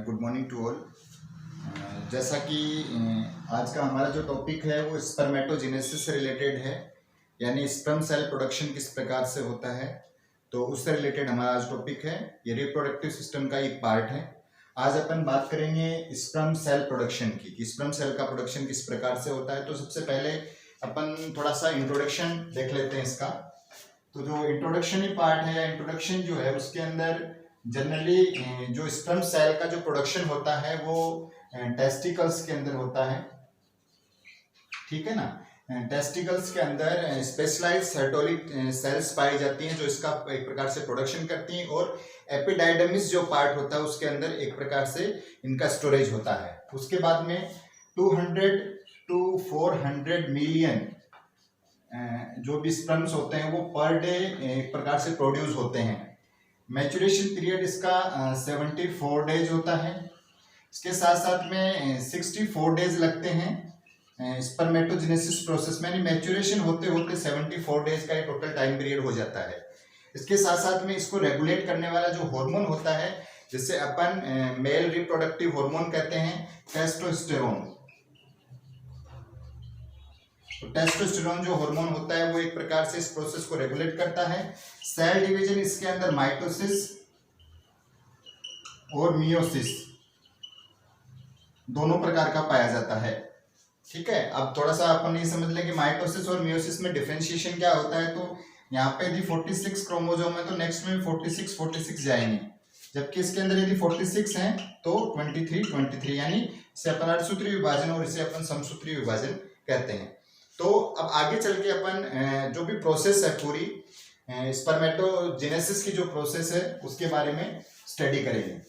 Good morning to all. जैसा कि आज का हमारा जो टॉपिक है वो स्पर्मेटोजेनेसिस से रिलेटेड है, यानी स्पर्म सेल प्रोडक्शन किस प्रकार से होता है, तो उससे रिलेटेड हमारा आज टॉपिक है। ये रिप्रोडक्टिव सिस्टम का एक पार्ट है। आज अपन बात करेंगे स्पर्म सेल प्रोडक्शन की, कि स्पर्म सेल का प्रोडक्शन किस प्रकार से होता है। तो सबसे पहले अपन थोड़ा सा इंट्रोडक्शन देख लेते हैं इसका। तो जो इंट्रोडक्शन ही पार्ट है, इंट्रोडक्शन जो है उसके अंदर जनरली जो स्पर्म सेल का जो प्रोडक्शन होता है वो टेस्टिकल्स के अंदर होता है, ठीक है ना। टेस्टिकल्स के अंदर स्पेशलाइज्ड सर्टोलिक सेल्स पाई जाती हैं जो इसका एक प्रकार से प्रोडक्शन करती हैं, और एपिडाइडमिस जो पार्ट होता है उसके अंदर एक प्रकार से इनका स्टोरेज होता है। उसके बाद में 200 to 400 मिलियन जो भी स्पर्म्स होते हैं वो पर डे एक प्रकार से प्रोड्यूस होते हैं। मैचुरेशन पीरियड इसका 74 डेज होता है। इसके साथ साथ में 64 डेज लगते हैं स्पर्मेटोजेनेसिस प्रोसेस में, यानी मैचुरेशन होते होते 74 डेज का टोटल टाइम पीरियड हो जाता है। इसके साथ साथ में इसको रेगुलेट करने वाला जो हार्मोन होता है, जिसे अपन मेल रिप्रोडक्टिव हार्मोन कहते हैं, टेस्टोस्टेरोन। तो टेस्टोस्टेरोन जो हार्मोन होता है वो एक प्रकार से इस प्रोसेस को रेगुलेट करता है। सेल डिवीजन इसके अंदर माइटोसिस और मियोसिस दोनों प्रकार का पाया जाता है, ठीक है। अब थोड़ा सा अपन ये समझ लें कि माइटोसिस और मियोसिस में डिफरेंशिएशन क्या होता है। तो यहाँ पे यदि 46 क्रोमोसोम है तो नेक्स्ट में 46 जाएंगे, जबकि इसके अंदर यदि 46 हैं तो 23, यानी इसे अपन अर्धसूत्री विभाजन और इसे अपन समसूत्री विभाजन कहते हैं। तो अब आगे चल के अपन जो भी प्रोसेस है पूरी स्पर्मेटोजेनेसिस की जो प्रोसेस है उसके बारे में स्टडी करेंगे।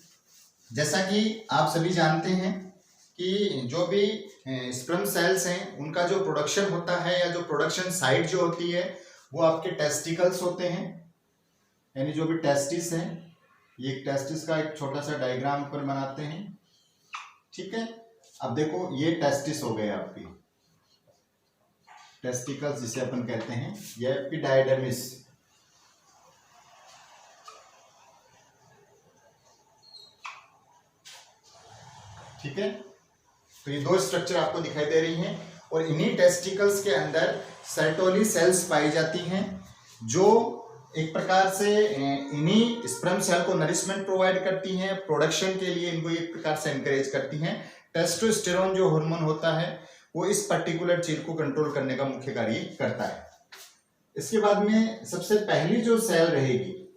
जैसा कि आप सभी जानते हैं कि जो भी स्पर्म सेल्स हैं उनका जो प्रोडक्शन होता है, या जो प्रोडक्शन साइट जो होती है वो आपके टेस्टिकल्स होते हैं, यानी जो भी टेस्टिस हैं। ये टेस्टिस का एक छोटा सा डायग्राम पर बनाते हैं, ठीक है। अब देखो ये टेस्टिस हो गए आपकी, टेस्टिकल्स जिसे अपन कहते हैं, ये एपिडाइडर्मिस, ठीक है। तो ये दो स्ट्रक्चर आपको दिखाई दे रही हैं, और इन्हीं टेस्टिकल्स के अंदर सर्टोली सेल्स पाई जाती हैं जो एक प्रकार से इन्हीं स्पर्म सेल को नरिशमेंट प्रोवाइड करती हैं, प्रोडक्शन के लिए इनको एक प्रकार से एनकरेज करती हैं। टेस्टोस्टेरोन जो हार्मोन होता है वो इस पर्टिकुलर चीज को कंट्रोल करने का मुख्य कार्य करता है। इसके बाद में सबसे पहली जो सेल रहेगी,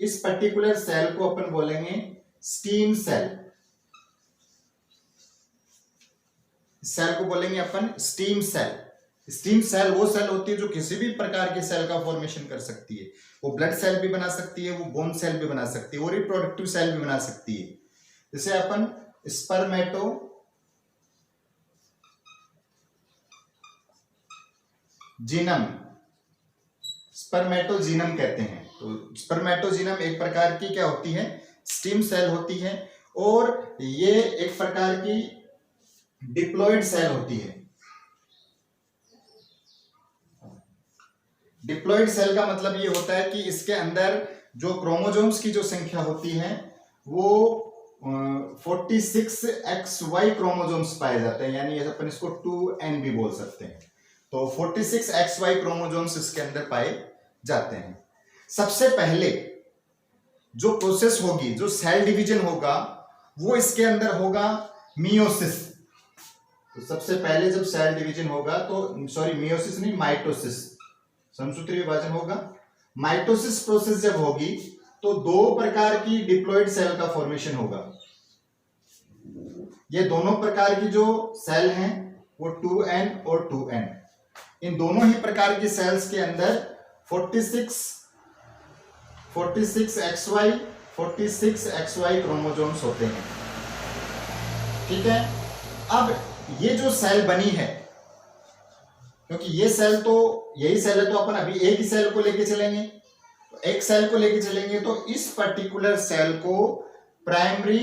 इस पर्टिकुलर सेल को अपन बोलेंगे स्टीम सेल। सेल को बोलेंगे अपन स्टीम सेल। स्टीम सेल वो सेल होती है जो किसी भी प्रकार के सेल का फॉर्मेशन कर सकती है। वो ब्लड सेल भी बना सकती है, वो बोन सेल भी बना सकती है, वो रिप्रोडक्टिव सेल भी बना सकती है। जिसे अपन स्पर्मेटोजीनम कहते हैं। तो स्पर्मेटोजीनम एक प्रकार की क्या होती है, स्टीम सेल होती है, और ये एक प्रकार की डिप्लॉयड सेल होती है। डिप्लॉयड सेल का मतलब ये होता है कि इसके अंदर जो क्रोमोसोम्स की जो संख्या होती है वो 46XY क्रोमोसोम्स पाए जाते हैं, यानी अपन इसको 2N भी बोल सकते हैं। तो 46XY क्रोमोसोम्स इसके अंदर पाए जाते हैं। सबसे पहले जो प्रोसेस होगी, जो सेल डिवीजन होगा, वो इसके अंदर होगा मियोसिस। तो सबसे पहले जब सेल डिवीजन होगा तो मियोसिस नहीं, माइटोसिस, समसूत्री विभाजन होगा। माइटोसिस प्रोसेस जब होगी तो दो प्रकार की डिप्लॉयड सेल का फॉर्मेशन होगा। ये दोनों प्रकार की जो सेल हैं वो 2N और 2N, इन दोनों ही प्रकार की सेल्स के अंदर 46XY क्रोमोसोम्स होते हैं, ठीक है। अब ये जो सेल बनी है, क्योंकि ये सेल तो यही सेल है, तो अपन अभी एक ही सेल को लेके चलेंगे। तो एक सेल को लेके चलेंगे तो इस पर्टिकुलर सेल को प्राइमरी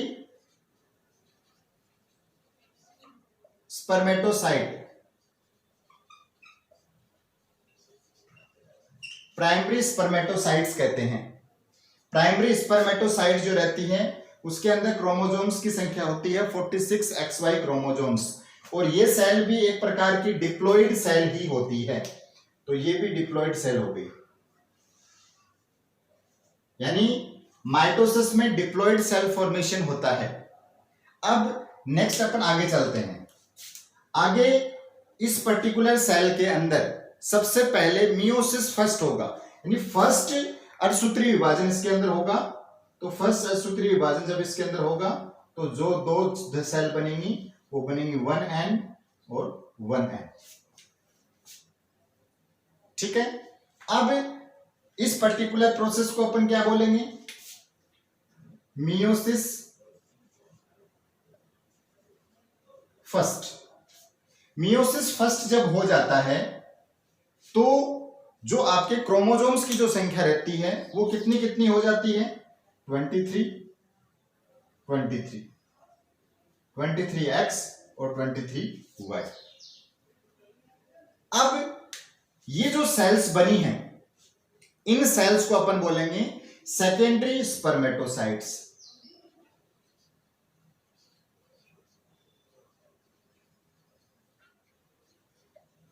स्पर्मेटोसाइट्स कहते हैं। प्राइमरी स्पर्मेटोसाइट जो रहती हैं उसके अंदर क्रोमोसोम्स की संख्या होती है 46XY क्रोमोसोम्स, और ये सेल भी एक प्रकार की डिप्लॉइड सेल ही होती है। तो ये भी डिप्लॉइड सेल हो गई, यानी माइटोसिस में डिप्लॉइड सेल फॉर्मेशन होता है। अब नेक्स्ट अपन आगे चलते हैं। आगे इस पर्टिकुलर सेल के अंदर सबसे पहले मियोसिस फर्स्ट होगा, यानी फर्स्ट अर्धसूत्री विभाजन इसके अंदर होगा। तो फर्स्ट अर्धसूत्री विभाजन जब इसके अंदर होगा तो जो दो सेल बनेंगी वो बनेंगी 1N और 1N। ठीक है। अब इस पर्टिकुलर प्रोसेस को अपन क्या बोलेंगे? Meiosis first. मियोसिस फर्स्ट जब हो जाता है तो जो आपके क्रोमोसोम्स की जो संख्या रहती है वो कितनी कितनी हो जाती है? 23, 23x और 23y। अब ये जो सेल्स बनी हैं, इन सेल्स को अपन बोलेंगे सेकेंडरी स्पर्मेटोसाइट्स।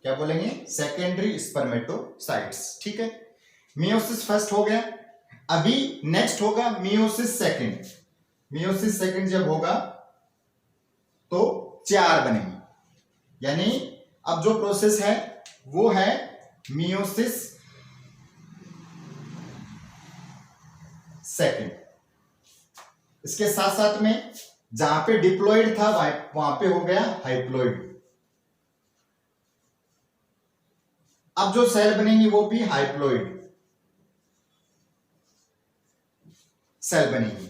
क्या बोलेंगे? Secondary spermatocytes. ठीक है। मियोसिस फर्स्ट हो गया। अभी नेक्स्ट होगा मियोसिस सेकंड। मियोसिस सेकंड जब होगा तो 4 बनेंगे, यानी अब जो प्रोसेस है वो है मियोसिस सेकंड। इसके साथ साथ में जहां पे डिप्लॉइड था वहां पे हो गया हाइप्लॉइड। अब जो सेल बनेंगी वो भी हाइप्लॉइड सेल बनेगी।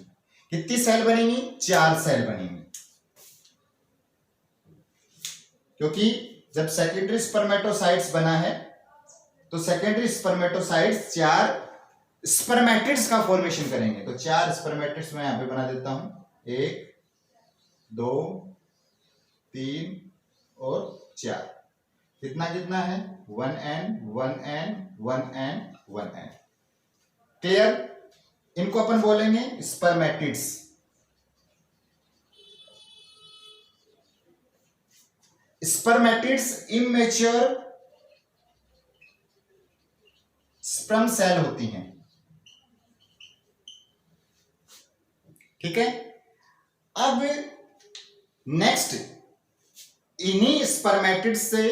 कितनी सेल बनेंगी? 4 सेल बनेंगी, क्योंकि जब सेकेंडरी स्पर्मेटोसाइट्स बना है तो सेकेंडरी स्पर्मेटोसाइट्स 4 स्पर्मेटिड्स का फॉर्मेशन करेंगे। तो 4 स्पर्मेटिड्स मैं यहां पे बना देता हूं, 1 2 3 और 4। कितना कितना है? 1N 1N 1N 1N। Clear? इनको अपन बोलेंगे spermatids. Spermatids immature sperm cell होती हैं। ठीक है। अब नेक्स्ट इन्हीं स्पर्मेटिड्स से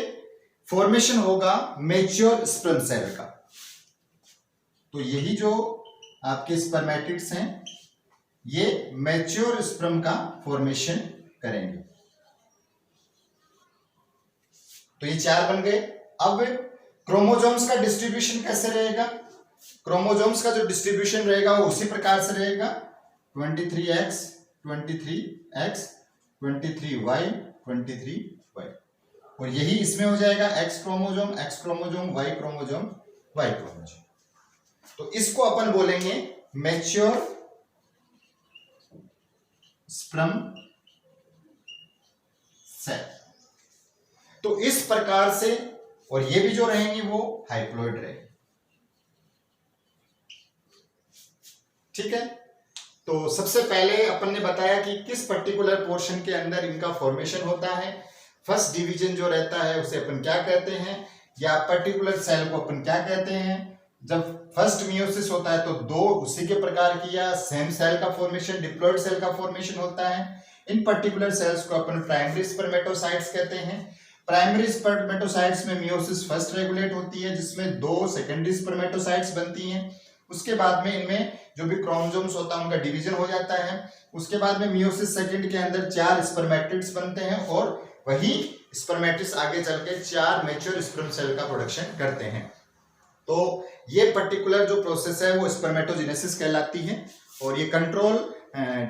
फॉर्मेशन होगा मैच्योर स्पर्म सेल का। तो यही जो आपके स्पर्मेटिड्स हैं ये मैच्योर स्पर्म का फॉर्मेशन करेंगे। तो ये 4 बन गए। अब क्रोमोसोम्स का डिस्ट्रीब्यूशन कैसे रहेगा? क्रोमोसोम्स का जो डिस्ट्रीब्यूशन रहेगा वो उसी प्रकार से रहेगा, 23x 23x 23y 23y, और यही इसमें हो जाएगा x chromosome y chromosome y chromosome. तो इसको अपन बोलेंगे मैच्योर स्पर्म सेल। तो इस प्रकार से, और ये भी जो रहेंगी वो हाइप्लॉइड रहेंगी। ठीक है। तो सबसे पहले अपन ने बताया कि किस पर्टिकुलर पोर्शन के अंदर इनका फॉर्मेशन होता है। फर्स्ट डिवीजन जो रहता है उसे अपन क्या कहते हैं, या पर्टिकुलर सेल को अपन क्या कहते हैं। जब फर्स्ट मियोसिस होता है तो 2 उसी के प्रकार की या सेम सेल का फॉर्मेशन, डिप्लॉइड सेल का फॉर्मेशन होता है। इन पर्टिकुलर सेल्स को अपन प्राइमरी स्पर्मेटोसाइट्स कहते हैं। प्राइमरी स्पर्मेटोसाइट्स में मियोसिस फर्स्ट रेगुलेट होती है, जिसमें 2 सेकेंडरी स्पर्मेटोसाइट्स बनती हैं। उसके बाद में इनमें जो भी क्रोमोसोम्स होता है उनका डिवीजन हो जाता है। उसके बाद में मियोसिस सेकंड के अंदर 4 स्पर्मेटिड्स बनते हैं, और वही स्पर्मेटिड्स आगे चल के 4 मैच्योर स्पर्म सेल का प्रोडक्शन करते हैं। तो ये पर्टिकुलर जो प्रोसेस है वो स्पर्मेटोजेनेसिस कहलाती है, और ये कंट्रोल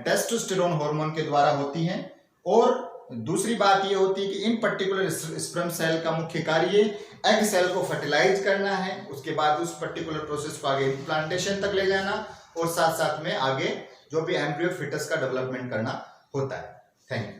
टेस्टोस्टेरोन हार्मोन के द्वारा होती है। और दूसरी बात ये होती है कि इन पर्टिकुलर स्पर्म सेल का मुख्य कार्य एग सेल को फर्टिलाइज करना है, उसके बाद उस पर्टिकुलर प्रोसेस को आगे इम्प्लांटेशन तक ले जाना, और साथ साथ में आगे जो भी एम्ब्रियो फिटस का डेवलपमेंट करना होता है। Thank you.